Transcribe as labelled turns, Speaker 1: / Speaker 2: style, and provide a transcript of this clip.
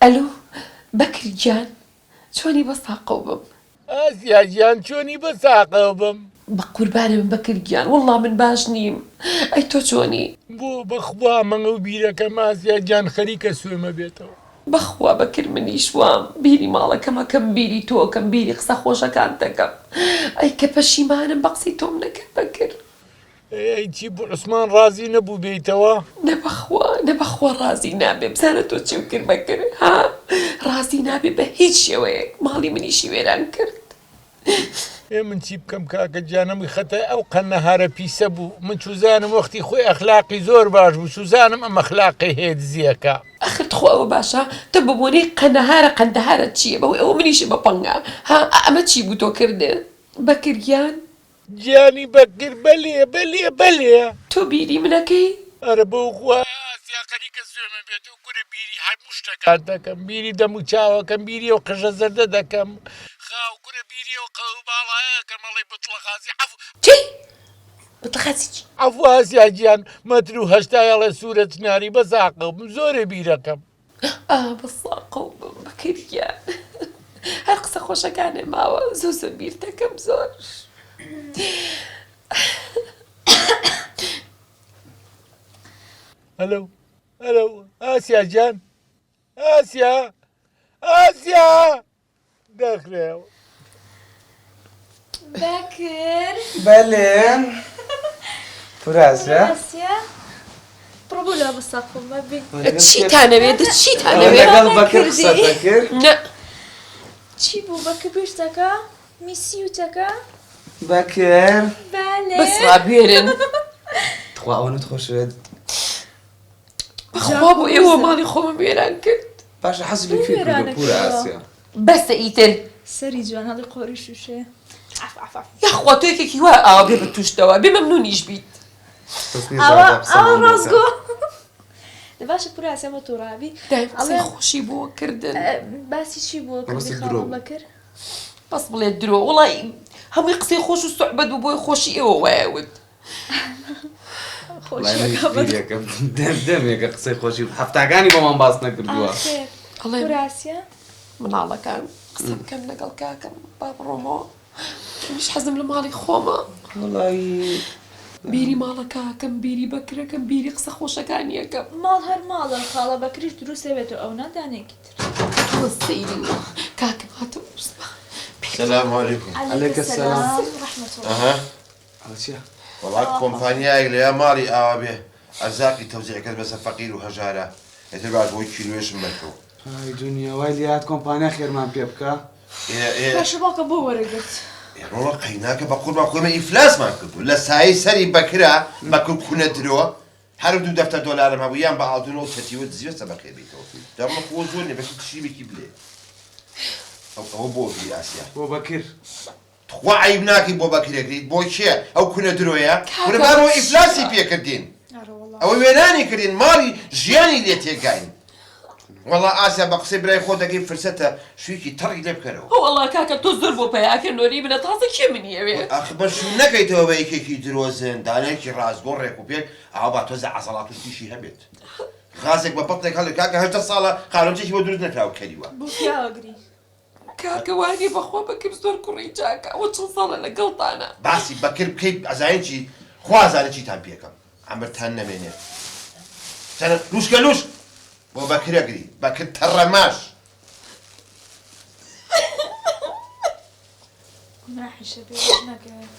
Speaker 1: ئەلو بەکر گیان چۆنی بە ساقەو بم؟
Speaker 2: ئاسیا گیان چۆنی بە ساقەوە بم؟
Speaker 1: بە قوربانە من بەکر گیان وەڵڵا من باش نیم. ئەی تۆ چۆنی؟
Speaker 2: بۆ بەخوا مەڭە و بیرەکەم ئاسیا گیان خەریکە سوێمە بێتەوە.
Speaker 1: بەخوا بەکر منیش وام بیری ماڵەکەمەکەم بیری تۆکەم بیری قسە خۆشەکان دەکەم. ئەی کە پەشیمانم بە قسەی تۆم نەکرد بەکر.
Speaker 2: ئەیچی بۆ عوسمان ڕازی نەبوو بێیتەوە؟
Speaker 1: نەبەخوا ڕازی نابێ بزانە تۆ چی کرد بەکر ها؟ ڕازی نابێ بە هیچ شێوەیەک ماڵی منیشی وێران کرد.
Speaker 2: من چی بکەم کاکە گیانەمی خەتە ئەو قەنەهارە پیسە بوو من چوزانم وەختی خۆی ئەخلاقی زۆر باش بوو چوزانم ئەم ئەخلاقی هەیە دزیەکە.
Speaker 1: ئەخر خۆ ئەوە باشە تۆ ببوونەی قەندەهارە چییە بەوەی ئەوە منیشی بە پەنگا ها ئەمە چی بوو تۆ کردێ؟ بەکر گیان؟
Speaker 2: گیانی بەکر بەلێ
Speaker 1: تۆ بیری منەکەی؟
Speaker 2: ئەرە بۆ خوا ئاسیا خەریکە سوێمە بێت و گورە بیری هەموو شتەکان دەکەم بیری دەم و چاوەکەم بیری ئەو قژە زەردە دەکەم خاو گورە بیری ئەو قەو باڵایەکەم ئەڵێ بتڵەخازی عەفو
Speaker 1: چی؟ بتڵەخازی چی؟
Speaker 2: عەفو ئاسیا گیان مەتر و هەشتایەڵێ سوورەت ناری بە ساقەو بم زۆرە بیرەکەم.
Speaker 1: بە ساقەو بم بەکر گیان هەر قسە خۆشەکانێ ماوە زۆر بیر دەکەم زۆر.
Speaker 2: هەلو ئاسیا گیان ئاسیا دەخرێەوە.
Speaker 3: بەکر
Speaker 4: بەلێ پوراسە
Speaker 3: بڕۆ بۆ لە بەساقم بێ
Speaker 1: چیتانەوێت چیتانەوێت
Speaker 4: لەگەڵ بەکر قسەتە کرد؟
Speaker 3: چی بوو بەکە پێشتەکە میسی وتەکە
Speaker 4: بەکر
Speaker 1: بەسڕا بێرن
Speaker 4: خوا ئەوەت خۆشوێت
Speaker 1: بەخوا بۆ ئێوە ماڵی خۆمە وێران کرد.
Speaker 4: باشە حەزی لە کوێ کردو پوراسە
Speaker 1: بەسە ئیتر
Speaker 3: سەری جوان هەڵی قۆری شوشێ
Speaker 1: یاخوا تۆ یەکێکی وای ئاوا بێ بە توشتەوە بێ مەمنونیش بیت.
Speaker 3: ئەوە ڕازگۆ باشە پوراسە بە تۆڕابی
Speaker 1: قسەی خۆشی بۆ کردن.
Speaker 3: باسی چی بووە کردی خاڵم بەکر؟
Speaker 1: بەس بڵێ درۆ وڵی هەمووی قسەی خۆش و سوحبەت بوو بۆی خۆشی ئێوە وایەوت.
Speaker 4: دەمێکە قسەی خۆشی هەفتاکانی بۆمان باس نەکردووە.
Speaker 3: پوراسە
Speaker 1: مناڵەکان قسە بکەم لەگەڵ کاکەم با بڕۆمەوە منیش حەزم لە ماڵی خۆمە.
Speaker 4: وڵی
Speaker 1: بیری ماڵەکەکەم بیری بەکرەکەم بیری قسە خۆشەکانیەکەم.
Speaker 3: ماڵ هەر ماڵە خاڵە بەکریش دروستێ بێتەوە ئەو نادانێکی تر
Speaker 1: سەیری کاکەم هاتە وسبە.
Speaker 5: السلام عليكم.
Speaker 4: عليك السلام
Speaker 3: ورحمة الله.
Speaker 4: ئەچیە؟
Speaker 5: والله كومبانيايك ليا مالي ئاوێ ئەرزاقی تەوزیع کرد بەسەر فەقیر و هەژارە ئێتر باش بۆی کیلوێشم بەرکەوە.
Speaker 4: ئای دنیا وای لات کۆمپانیا خێرمان پێ بکە.
Speaker 3: باشە باڵکە بۆ وەرەگرت.
Speaker 5: ڕۆڵە قەیناکە بە قوربان خۆمە ئیفلاسمان کردو لە سایی سەری بەکرا بەکوب کوونە درۆ هەردوو دەفتەر دۆلارم هەبوو یان بە ئاڵتونەوە و چەتیوە دزیوە سەبەخێ بیتەوە دەمە خۆ زۆر نێ بەشی تشیبێکی بلێ ئەوە بۆ بی ئاسیا
Speaker 4: بۆ بەکر
Speaker 5: خوا عیب ناکەی بۆ بەکرێکریت بۆ چێ ئەو کوونە درۆیە کوربانەوە ئیفلاسی پێکردین ئەوە وێنانی کردین ماڵی ژیانی لێ تێگاین. والله ئاسیا بە قسەی برای خۆ دەگەی فرسەتە شوێکی تەڕی لێ بکەرەوە.
Speaker 1: وەڵا کاکە تۆ زۆر بۆ پەیاکردنەوەی منە تازە کێ منیەوێ؟
Speaker 5: ئەخ بەشوو نەکەیتەوە بە یەکێکی درۆزن دانەیەکی ڕازگۆڕ ڕێک و پێک ئاوا با تۆزە عەزەڵات و تووشی هەبێت. غازێک بە پەتێک هەڵێ کاکە 8 ساڵە قانونچێکی بۆ دروست نەکراوە کەریوە.
Speaker 3: بۆ پیاوەگری.
Speaker 1: کاکە وانی بەخۆ بەکرد زۆر کوڕی چاکە ئەوە چەند ساڵە لەگەڵتانە.
Speaker 5: باسی بەکر بکەیت ئەزانێکی خوازانە چیتان پێکەم ئەمبەرتان نەمێنێت. چەنە لوشکە لوش بۆ بەکرەگری بەکر تەڕەماش.
Speaker 3: گوناحی شەبێ نەکەوێت.